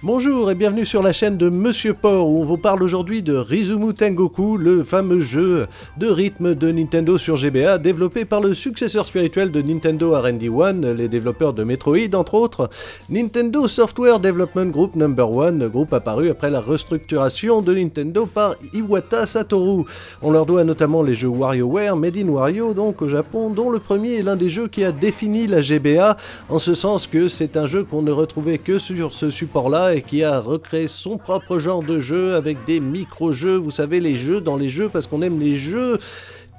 Bonjour et bienvenue sur la chaîne de Monsieur Port où on vous parle aujourd'hui de Rizumu Tengoku, le fameux jeu de rythme de Nintendo sur GBA développé par le successeur spirituel de Nintendo R&D 1, les développeurs de Metroid entre autres, Nintendo Software Development Group No. 1, groupe apparu après la restructuration de Nintendo par Iwata Satoru. On leur doit notamment les jeux WarioWare, Made in Wario donc au Japon, dont le premier est l'un des jeux qui a défini la GBA, en ce sens que c'est un jeu qu'on ne retrouvait que sur ce support-là et qui a recréé son propre genre de jeu avec des micro-jeux, vous savez, les jeux dans les jeux parce qu'on aime les jeux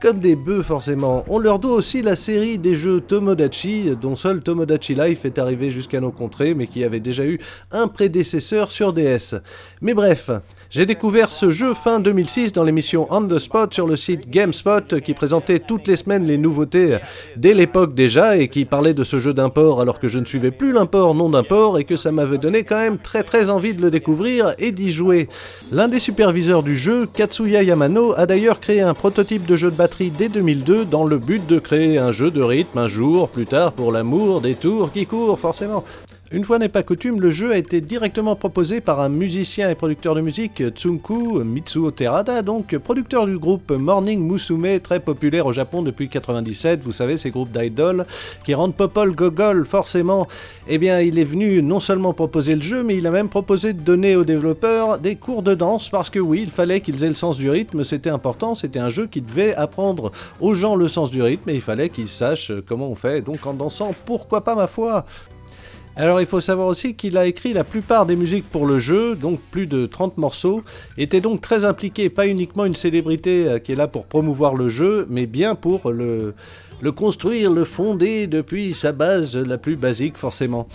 comme des bœufs forcément. On leur doit aussi la série des jeux Tomodachi, dont seul Tomodachi Life est arrivé jusqu'à nos contrées, mais qui avait déjà eu un prédécesseur sur DS. Mais bref, j'ai découvert ce jeu fin 2006 dans l'émission On The Spot sur le site GameSpot qui présentait toutes les semaines les nouveautés dès l'époque déjà et qui parlait de ce jeu d'import alors que je ne suivais plus l'import non d'import et que ça m'avait donné quand même très envie de le découvrir et d'y jouer. L'un des superviseurs du jeu, Katsuya Yamano, a d'ailleurs créé un prototype de jeu de batterie dès 2002 dans le but de créer un jeu de rythme un jour plus tard pour l'amour des tours qui courent forcément. Une fois n'est pas coutume, le jeu a été directement proposé par un musicien et producteur de musique, Tsunku Mitsuo Terada, donc producteur du groupe Morning Musume, très populaire au Japon depuis 97, vous savez, ces groupes d'idoles qui rendent popol gogol forcément. Eh bien, il est venu non seulement proposer le jeu, mais il a même proposé de donner aux développeurs des cours de danse, parce que oui, il fallait qu'ils aient le sens du rythme, c'était important, c'était un jeu qui devait apprendre aux gens le sens du rythme, et il fallait qu'ils sachent comment on fait, donc en dansant, pourquoi pas ma foi. Alors il faut savoir aussi qu'il a écrit la plupart des musiques pour le jeu, donc plus de 30 morceaux, était donc très impliqué, pas uniquement une célébrité qui est là pour promouvoir le jeu, mais bien pour le construire, le fonder depuis sa base la plus basique forcément.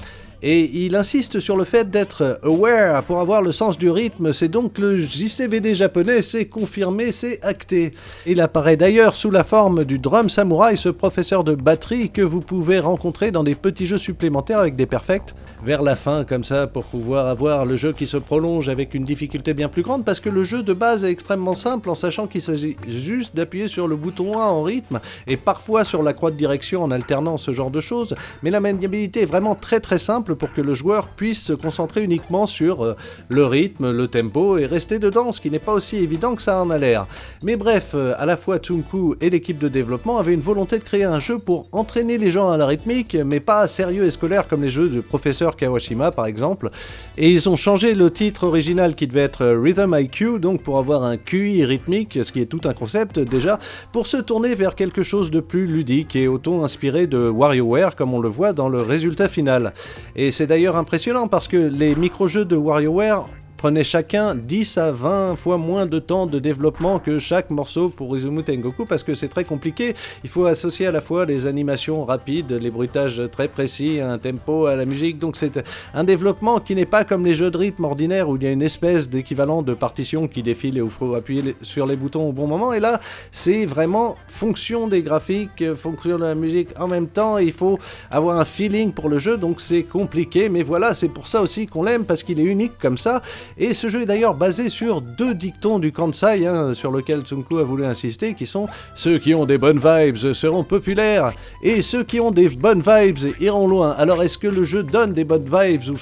Et il insiste sur le fait d'être aware pour avoir le sens du rythme, c'est donc le JCVD japonais, c'est confirmé, c'est acté. Il apparaît d'ailleurs sous la forme du Drum Samurai, ce professeur de batterie que vous pouvez rencontrer dans des petits jeux supplémentaires avec des perfects, vers la fin comme ça, pour pouvoir avoir le jeu qui se prolonge avec une difficulté bien plus grande, parce que le jeu de base est extrêmement simple en sachant qu'il s'agit juste d'appuyer sur le bouton A en rythme, et parfois sur la croix de direction en alternant ce genre de choses, mais la maniabilité est vraiment très simple pour que le joueur puisse se concentrer uniquement sur le rythme, le tempo et rester dedans, ce qui n'est pas aussi évident que ça en a l'air. Mais bref, à la fois Tsunku et l'équipe de développement avaient une volonté de créer un jeu pour entraîner les gens à la rythmique, mais pas sérieux et scolaire comme les jeux de professeur Kawashima par exemple. Et ils ont changé le titre original qui devait être Rhythm IQ, donc pour avoir un QI rythmique, ce qui est tout un concept déjà, pour se tourner vers quelque chose de plus ludique et auto-inspiré de WarioWare comme on le voit dans le résultat final. Et c'est d'ailleurs impressionnant parce que les micro-jeux de WarioWare prenaient chacun 10 à 20 fois moins de temps de développement que chaque morceau pour Rizumu Tengoku parce que c'est très compliqué. Il faut associer à la fois les animations rapides, les bruitages très précis, un tempo à la musique. Donc c'est un développement qui n'est pas comme les jeux de rythme ordinaires où il y a une espèce d'équivalent de partition qui défile et où il faut appuyer sur les boutons au bon moment. Et là, c'est vraiment fonction des graphiques, fonction de la musique en même temps. Il faut avoir un feeling pour le jeu, donc c'est compliqué. Mais voilà, c'est pour ça aussi qu'on l'aime parce qu'il est unique comme ça. Et ce jeu est d'ailleurs basé sur 2 dictons du Kansai, sur lequel Tsunku a voulu insister, qui sont « Ceux qui ont des bonnes vibes seront populaires, et ceux qui ont des bonnes vibes iront loin ». Alors est-ce que le jeu donne des bonnes vibes ou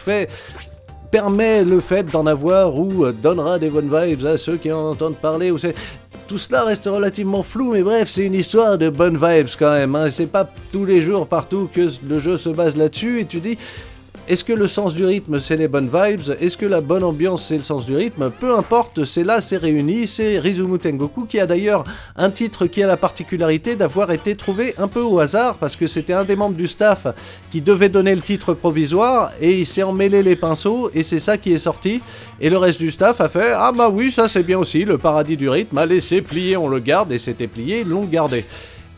permet le fait d'en avoir ou donnera des bonnes vibes à ceux qui en entendent parler ou c'est... Tout cela reste relativement flou, mais bref, c'est une histoire de bonnes vibes quand même. C'est pas tous les jours, partout, que le jeu se base là-dessus, et tu dis... Est-ce que le sens du rythme, c'est les bonnes vibes? Est-ce que la bonne ambiance, c'est le sens du rythme? Peu importe, c'est là, c'est réuni, c'est Rizumu Tengoku, qui a d'ailleurs un titre qui a la particularité d'avoir été trouvé un peu au hasard, parce que c'était un des membres du staff qui devait donner le titre provisoire, et il s'est emmêlé les pinceaux, et c'est ça qui est sorti. Et le reste du staff a fait « Ah bah oui, ça c'est bien aussi, le paradis du rythme, allez, c'est plié, on le garde, et c'était plié, ils l'ont gardé ».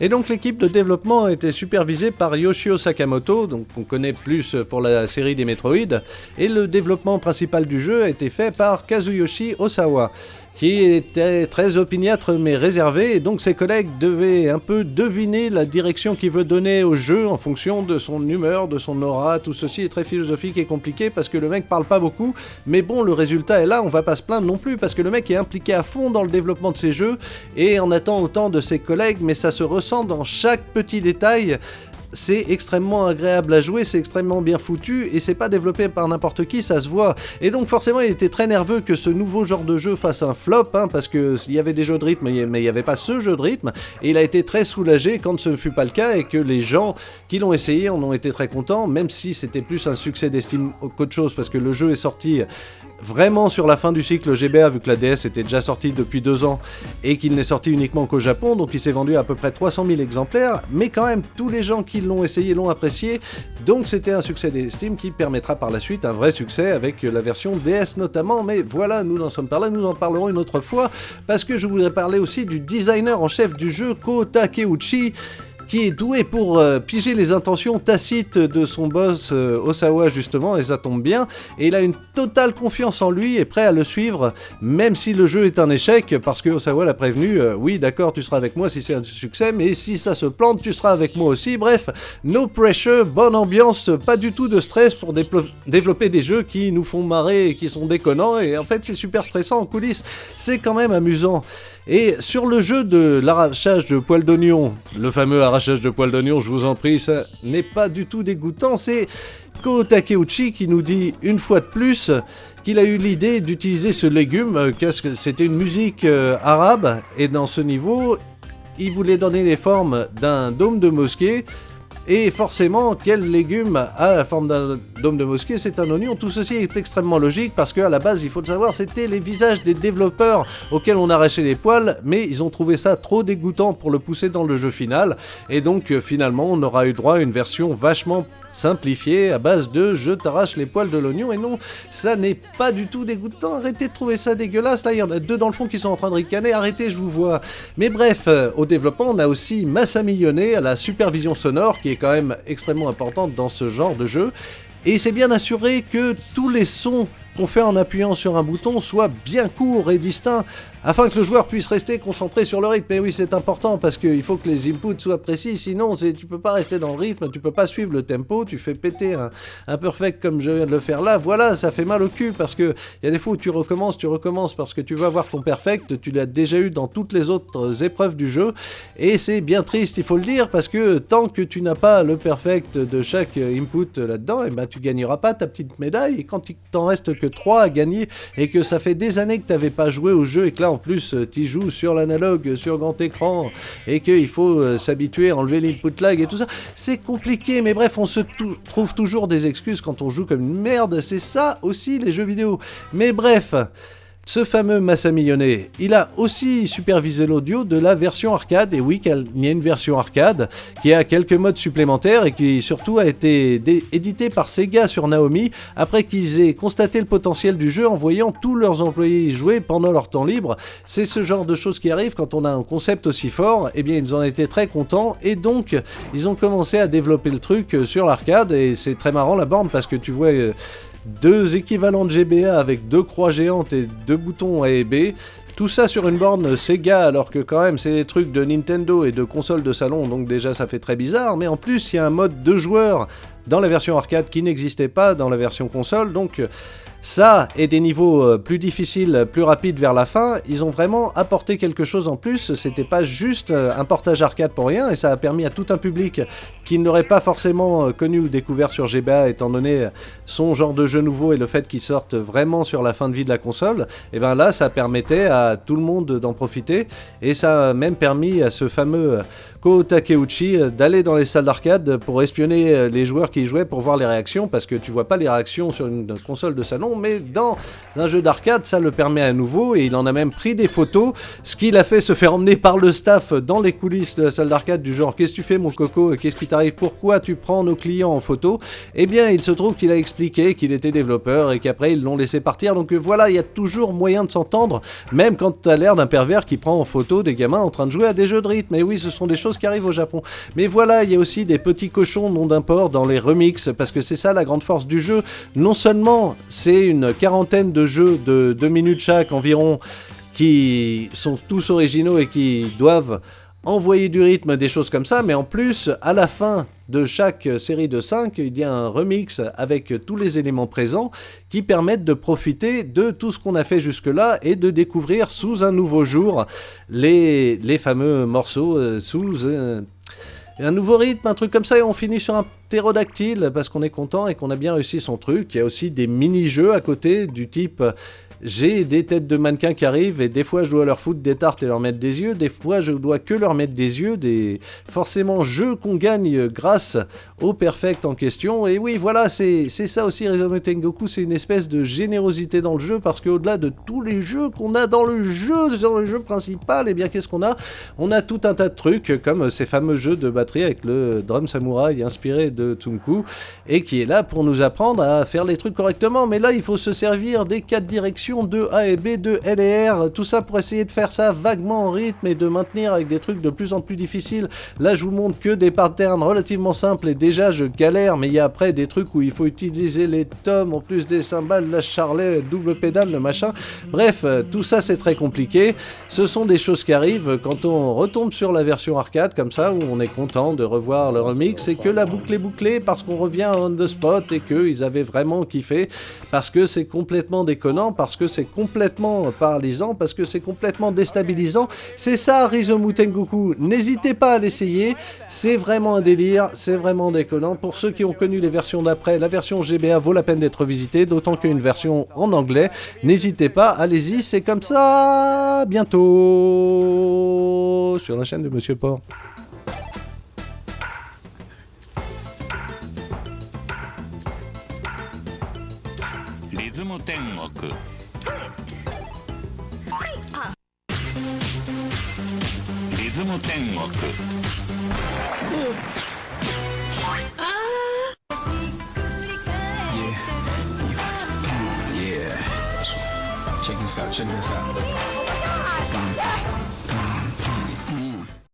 Et donc l'équipe de développement a été supervisée par Yoshio Sakamoto, donc on connaît plus pour la série des Metroid, et le développement principal du jeu a été fait par Kazuyoshi Osawa, qui était très opiniâtre mais réservé, et donc ses collègues devaient un peu deviner la direction qu'il veut donner au jeu en fonction de son humeur, de son aura. Tout ceci est très philosophique et compliqué parce que le mec parle pas beaucoup, mais bon, le résultat est là, on va pas se plaindre non plus parce que le mec est impliqué à fond dans le développement de ses jeux et en attend autant de ses collègues, mais ça se ressent dans chaque petit détail. c'est extrêmement agréable à jouer, c'est extrêmement bien foutu, et c'est pas développé par n'importe qui, ça se voit. Et donc forcément, il était très nerveux que ce nouveau genre de jeu fasse un flop, parce qu'il y avait des jeux de rythme, mais il n'y avait pas ce jeu de rythme, et il a été très soulagé quand ce ne fut pas le cas, et que les gens qui l'ont essayé en ont été très contents, même si c'était plus un succès d'estime qu'autre chose, parce que le jeu est sorti vraiment sur la fin du cycle GBA, vu que la DS était déjà sortie depuis 2 ans et qu'il n'est sorti uniquement qu'au Japon, donc il s'est vendu à peu près 300 000 exemplaires, mais quand même tous les gens qui l'ont essayé l'ont apprécié, donc c'était un succès d'estime qui permettra par la suite un vrai succès avec la version DS notamment, mais voilà, nous n'en sommes pas là, nous en parlerons une autre fois, parce que je voudrais parler aussi du designer en chef du jeu, Ko Takeuchi, qui est doué pour piger les intentions tacites de son boss Osawa justement, et ça tombe bien, et il a une totale confiance en lui et prêt à le suivre, même si le jeu est un échec, parce que Osawa l'a prévenu, oui d'accord tu seras avec moi si c'est un succès, mais si ça se plante tu seras avec moi aussi, bref, no pressure, bonne ambiance, pas du tout de stress pour développer des jeux qui nous font marrer et qui sont déconnants, et en fait c'est super stressant en coulisses, c'est quand même amusant. Et sur le jeu de l'arrachage de poils d'oignon, le fameux arrachage de poils d'oignon, je vous en prie, ça n'est pas du tout dégoûtant, c'est Ko Takeuchi qui nous dit une fois de plus qu'il a eu l'idée d'utiliser ce légume, que c'était une musique arabe, et dans ce niveau, il voulait donner les formes d'un dôme de mosquée. Et forcément, quel légume a la forme d'un dôme de mosquée? C'est un oignon. Tout ceci est extrêmement logique parce qu'à la base, il faut le savoir, c'était les visages des développeurs auxquels on arrachait les poils, mais ils ont trouvé ça trop dégoûtant pour le pousser dans le jeu final. Et donc, finalement, on aura eu droit à une version vachement simplifiée à base de je t'arrache les poils de l'oignon, et non, ça n'est pas du tout dégoûtant, arrêtez de trouver ça dégueulasse, là il y en a 2 dans le fond qui sont en train de ricaner, arrêtez je vous vois. Mais bref, au développement on a aussi Masami Yone à la supervision sonore qui est quand même extrêmement importante dans ce genre de jeu, et c'est bien assuré que tous les sons qu'on fait en appuyant sur un bouton soient bien courts et distincts, afin que le joueur puisse rester concentré sur le rythme. Et oui, c'est important parce qu'il faut que les inputs soient précis, sinon tu peux pas rester dans le rythme, tu peux pas suivre le tempo, tu fais péter un perfect comme je viens de le faire là, voilà, ça fait mal au cul parce que il y a des fois où tu recommences parce que tu vas voir ton perfect, tu l'as déjà eu dans toutes les autres épreuves du jeu, et c'est bien triste, il faut le dire, parce que tant que tu n'as pas le perfect de chaque input là-dedans, et ben tu gagneras pas ta petite médaille, et quand il t'en reste que 3 à gagner, et que ça fait des années que tu n'avais pas joué au jeu, et que là en plus tu joues sur l'analogue, sur grand écran, et qu'il faut s'habituer à enlever l'input lag et tout ça, c'est compliqué, mais bref, on se trouve toujours des excuses quand on joue comme une merde, c'est ça aussi les jeux vidéo. Mais bref, ce fameux Masami Yone, il a aussi supervisé l'audio de la version arcade, et oui, il y a une version arcade qui a quelques modes supplémentaires et qui surtout a été édité par Sega sur Naomi après qu'ils aient constaté le potentiel du jeu en voyant tous leurs employés y jouer pendant leur temps libre. C'est ce genre de choses qui arrivent quand on a un concept aussi fort, et bien ils en étaient très contents, et donc ils ont commencé à développer le truc sur l'arcade, et c'est très marrant la borne parce que tu vois 2 équivalents de GBA avec 2 croix géantes et 2 boutons A et B, tout ça sur une borne Sega, alors que quand même c'est des trucs de Nintendo et de consoles de salon, donc déjà ça fait très bizarre, mais en plus il y a un mode 2 joueurs dans la version arcade qui n'existait pas dans la version console, donc ça et des niveaux plus difficiles, plus rapides vers la fin, ils ont vraiment apporté quelque chose en plus, c'était pas juste un portage arcade pour rien, et ça a permis à tout un public qui n'aurait pas forcément connu ou découvert sur GBA étant donné son genre de jeu nouveau et le fait qu'il sorte vraiment sur la fin de vie de la console, et ben là ça permettait à tout le monde d'en profiter, et ça a même permis à ce fameux Ko Takeuchi d'aller dans les salles d'arcade pour espionner les joueurs qui y jouaient pour voir les réactions, parce que tu vois pas les réactions sur une console de salon, mais dans un jeu d'arcade ça le permet à nouveau, et il en a même pris des photos, ce qui l'a fait se faire emmener par le staff dans les coulisses de la salle d'arcade du genre qu'est-ce que tu fais mon coco, qu'est-ce qui t'arrive, pourquoi tu prends nos clients en photo. Eh bien il se trouve qu'il a expliqué qu'il était développeur et qu'après ils l'ont laissé partir, donc voilà, il y a toujours moyen de s'entendre, même quand t'as l'air d'un pervers qui prend en photo des gamins en train de jouer à des jeux de rythme. Et oui, ce sont des choses qui arrivent au Japon, mais voilà, il y a aussi des petits cochons non d'import dans les remixes, parce que c'est ça la grande force du jeu, non seulement c'est une quarantaine de jeux de 2 minutes chaque environ qui sont tous originaux et qui doivent envoyer du rythme, des choses comme ça, mais en plus, à la fin de chaque série de 5, il y a un remix avec tous les éléments présents qui permettent de profiter de tout ce qu'on a fait jusque-là et de découvrir sous un nouveau jour les fameux morceaux un nouveau rythme, un truc comme ça, et on finit sur un ptérodactyle parce qu'on est content et qu'on a bien réussi son truc. Il y a aussi des mini-jeux à côté du type... J'ai des têtes de mannequins qui arrivent et des fois je dois leur foutre des tartes et leur mettre des yeux, des fois je dois que leur mettre des yeux, des forcément jeux qu'on gagne grâce au perfect en question. Et oui, voilà, c'est ça aussi Rizumu Tengoku, c'est une espèce de générosité dans le jeu parce qu'au-delà de tous les jeux qu'on a dans le jeu principal, et bien qu'est-ce qu'on a? On a tout un tas de trucs comme ces fameux jeux de batterie avec le drum samouraï inspiré de Tsunku et qui est là pour nous apprendre à faire les trucs correctement. Mais là, il faut se servir des 4 directions de A et B, de L et R, tout ça pour essayer de faire ça vaguement en rythme et de maintenir avec des trucs de plus en plus difficiles. Là, je vous montre que des patterns relativement simples et déjà je galère, mais il y a après des trucs où il faut utiliser les tomes en plus des cymbales, la charlet, le double pédale, le machin. Bref, tout ça c'est très compliqué. Ce sont des choses qui arrivent quand on retombe sur la version arcade comme ça, où on est content de revoir le remix et que la boucle est bouclée parce qu'on revient on the spot et qu'ils avaient vraiment kiffé, parce que c'est complètement déconnant, parce que c'est complètement paralysant, parce que c'est complètement déstabilisant. C'est ça Rizumu Tengoku, n'hésitez pas à l'essayer, c'est vraiment un délire, c'est vraiment déconnant. Pour ceux qui ont connu les versions d'après, la version GBA vaut la peine d'être visitée, d'autant qu'une version en anglais, n'hésitez pas, allez-y, c'est comme ça, bientôt sur la chaîne de Monsieur Port. Rizumu Tengoku. Rizumu Tengoku. Yeah. Check this out.